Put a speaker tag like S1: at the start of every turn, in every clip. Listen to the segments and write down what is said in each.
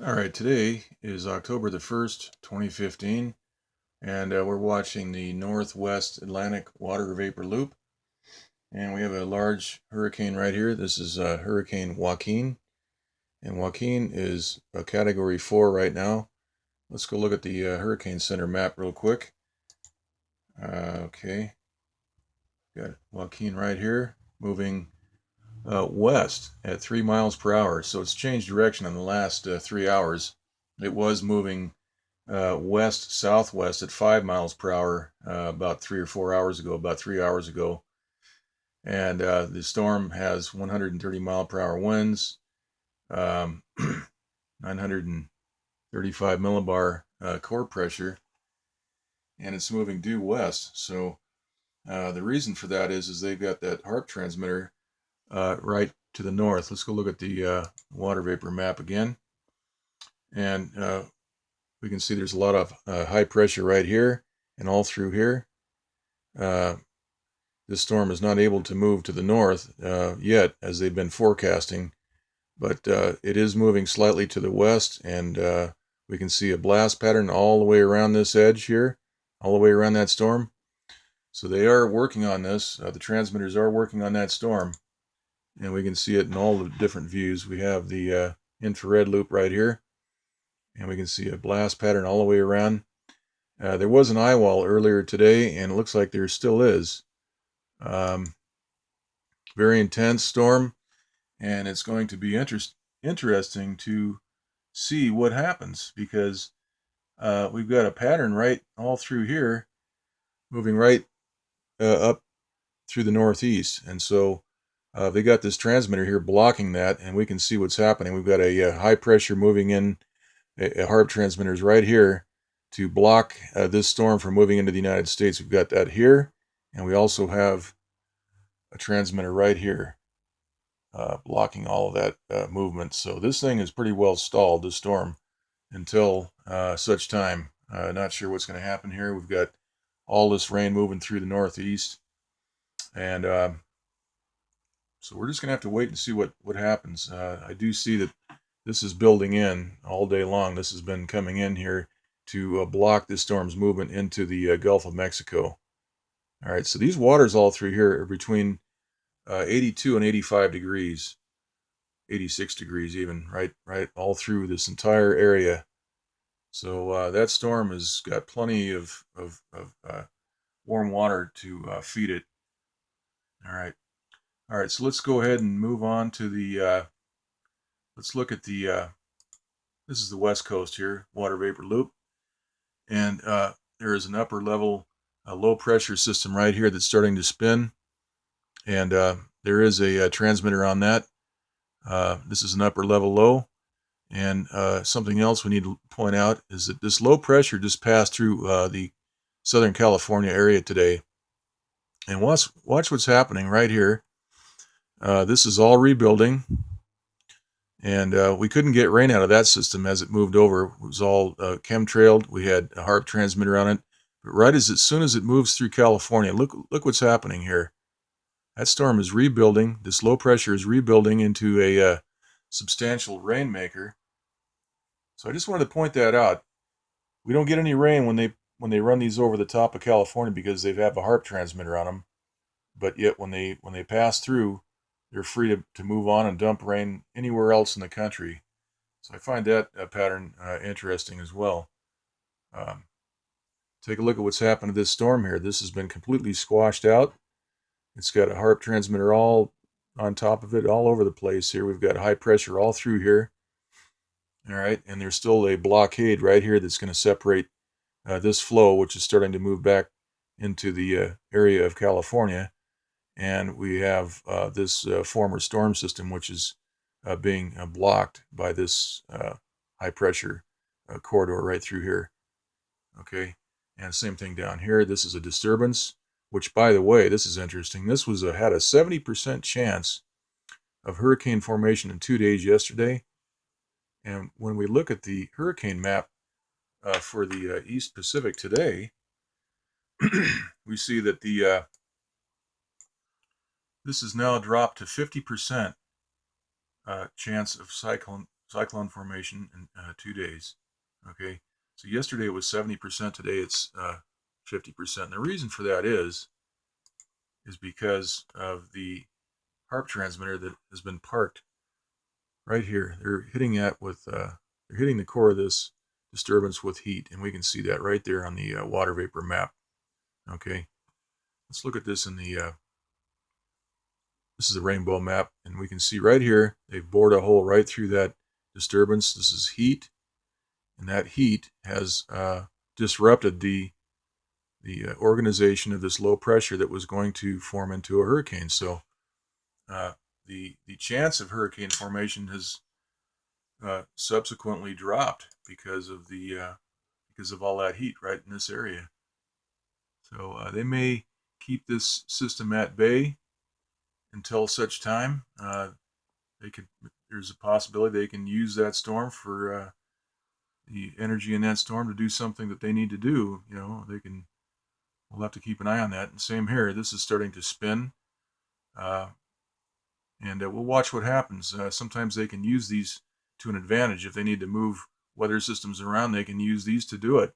S1: All right, today is October the 1st, 2015, and we're watching the Northwest Atlantic Water Vapor Loop. And we have a large hurricane right here. This is Hurricane Joaquin, and Joaquin is a Category 4 right now. Let's go look at the Hurricane Center map real quick. Okay, got Joaquin right here, moving west at 3 miles per hour. So it's changed direction in the last 3 hours. It was moving west southwest at 5 miles per hour about 3 or 4 hours ago, about 3 hours ago. And the storm has 130 mile per hour winds, 935 millibar core pressure, and it's moving due west. So the reason for that is they've got that HAARP transmitter right to the north. Let's go look at the water vapor map again. And we can see there's a lot of high pressure right here and all through here. This storm is not able to move to the north yet, as they've been forecasting, but it is moving slightly to the west, and we can see a blast pattern all the way around this edge here, all the way around that storm. So they are working on this. The transmitters are working on that storm, and we can see it in all the different views. We have the infrared loop right here, and we can see a blast pattern all the way around. There was an eye wall earlier today, and it looks like there still is. Very intense storm, and it's going to be interesting to see what happens, because we've got a pattern right all through here, moving right up through the northeast, and so they got this transmitter here blocking that, and we can see what's happening. We've got a high pressure moving in, a HAARP transmitters right here to block this storm from moving into the United States. We've got that here, and we also have a transmitter right here blocking all of that movement. So this thing is pretty well stalled, this storm, until such time. Not sure what's going to happen here. We've got all this rain moving through the northeast, and so we're just going to have to wait and see what happens. I do see that this is building in all day long. This has been coming in here to block this storm's movement into the Gulf of Mexico. All right, so these waters all through here are between 82 and 85 degrees, 86 degrees even, right all through this entire area. So that storm has got plenty of warm water to feed it. All right, so let's go ahead and move on to the, let's look at the, this is the west coast here, water vapor loop. And there is an upper level low pressure system right here that's starting to spin. And there is a transmitter on that. This is an upper level low. And something else we need to point out is that this low pressure just passed through the Southern California area today. And watch what's happening right here. This is all rebuilding. And we couldn't get rain out of that system as it moved over. It was all chemtrailed. We had a HAARP transmitter on it. But right as soon as it moves through California, look what's happening here. That storm is rebuilding. This low pressure is rebuilding into a substantial rainmaker. So I just wanted to point that out. We don't get any rain when they run these over the top of California because they have a HAARP transmitter on them. But yet when they pass through, they're free to move on and dump rain anywhere else in the country. So I find that pattern interesting as well. Take a look at what's happened to this storm here. This has been completely squashed out. It's got a HAARP transmitter all on top of it, all over the place here. We've got high pressure all through here. All right, and there's still a blockade right here that's going to separate this flow, which is starting to move back into the area of California. And we have this former storm system, which is being blocked by this high pressure corridor right through here. Okay, and same thing down here. This is a disturbance, which, by the way, this is interesting. This was had a 70% chance of hurricane formation in 2 days yesterday. And when we look at the hurricane map for the East Pacific today, we see that the this has now dropped to 50% chance of cyclone formation in 2 days. Okay, so yesterday it was 70%. Today it's 50%. And the reason for that is because of the HAARP transmitter that has been parked right here. They're hitting they're hitting the core of this disturbance with heat, and we can see that right there on the water vapor map. Okay, let's look at this in the this is a rainbow map, and we can see right here they've bored a hole right through that disturbance. This is heat, and that heat has disrupted the organization of this low pressure that was going to form into a hurricane. So the chance of hurricane formation has subsequently dropped because of all that heat right in this area. So they may keep this system at bay until such time there's a possibility they can use that storm for the energy in that storm to do something that they need to do. We'll have to keep an eye on that. And same here, this is starting to spin, and we'll watch what happens. Sometimes they can use these to an advantage. If they need to move weather systems around, they can use these to do it,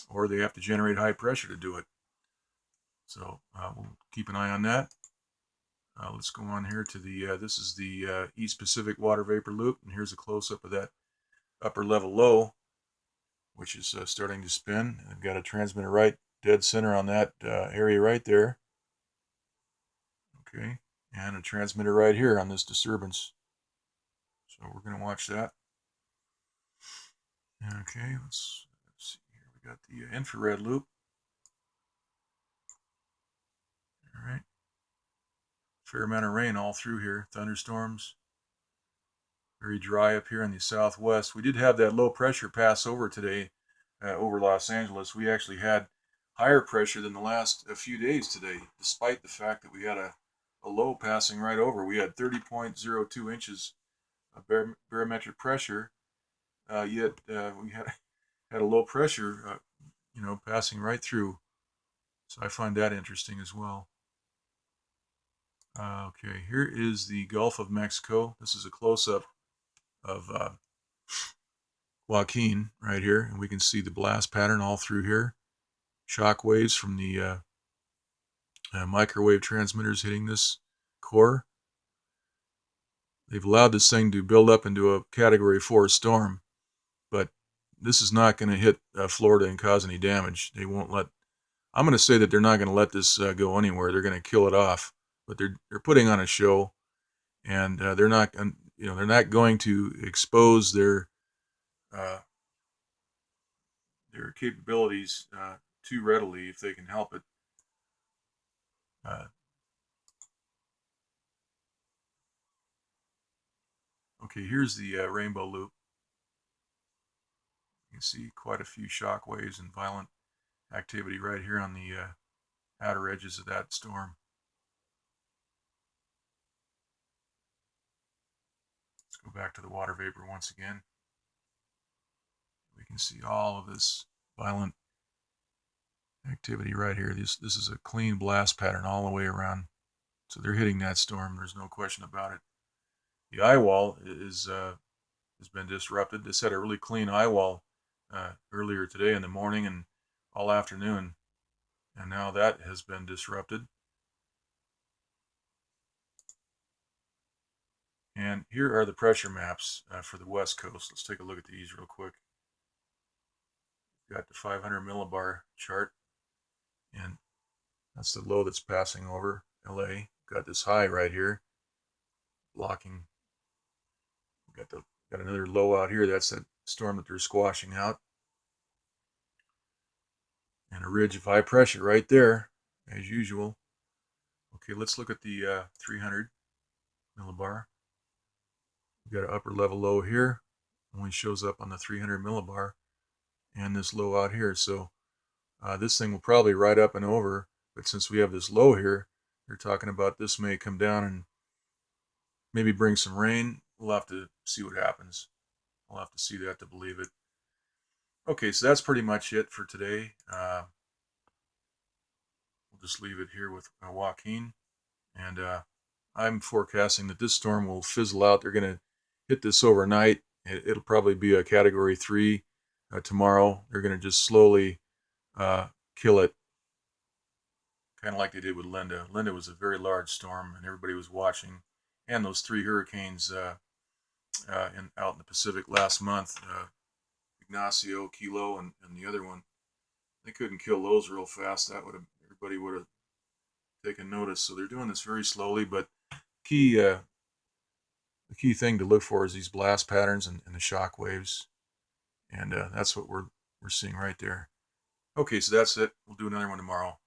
S1: or they have to generate high pressure to do it. So we'll keep an eye on that. Let's go on here to this is the East Pacific water vapor loop, and here's a close-up of that upper level low, which is starting to spin. I've got a transmitter right dead center on that area right there. Okay, and a transmitter right here on this disturbance. So we're going to watch that. Okay, let's see here. We got the infrared loop. All right. Fair amount of rain all through here. Thunderstorms. Very dry up here in the southwest. We did have that low pressure pass over today over Los Angeles. We actually had higher pressure than the last few days today, despite the fact that we had a low passing right over. We had 30.02 inches of barometric pressure, yet we had a low pressure, passing right through. So I find that interesting as well. Okay, here is the Gulf of Mexico. This is a close-up of Joaquin right here, and we can see the blast pattern all through here. Shock waves from the microwave transmitters hitting this core. They've allowed this thing to build up into a Category 4 storm, but this is not going to hit Florida and cause any damage. They won't let. I'm going to say that they're not going to let this go anywhere. They're going to kill it off, but they're putting on a show, and they're not going to expose their capabilities too readily if they can help it. Okay, here's the rainbow loop. You can see quite a few shock waves and violent activity right here on the outer edges of that storm. Let's go back to the water vapor once again. We can see all of this violent activity right here. This is a clean blast pattern all the way around. So they're hitting that storm. There's no question about it. The eye wall has been disrupted. This had a really clean eye wall earlier today in the morning and all afternoon, and now that has been disrupted. And here are the pressure maps for the West Coast. Let's take a look at these real quick. We've got the 500 millibar chart, and that's the low that's passing over LA. We've got this high right here blocking. We've got another low out here. That's that storm that they're squashing out. And a ridge of high pressure right there, as usual. Okay, let's look at the 300 millibar. We've got an upper level low here. Only shows up on the 300 millibar. And this low out here. So this thing will probably ride up and over. But since we have this low here, they're talking about this may come down and maybe bring some rain. We'll have to see what happens. We'll have to see that to believe it. Okay, so that's pretty much it for today. We'll just leave it here with Joaquin. And I'm forecasting that this storm will fizzle out. They're going to hit this overnight. It'll probably be a Category 3 tomorrow. They're going to just slowly kill it, kind of like they did with Linda. Linda was a very large storm, and everybody was watching. And those 3 hurricanes out in the Pacific last month, Ignacio, Kilo, and the other one, they couldn't kill those real fast. Everybody would have taken notice. So they're doing this very slowly, but key the key thing to look for is these blast patterns and the shock waves, and that's what we're seeing right there. Okay, so that's it. We'll do another one tomorrow.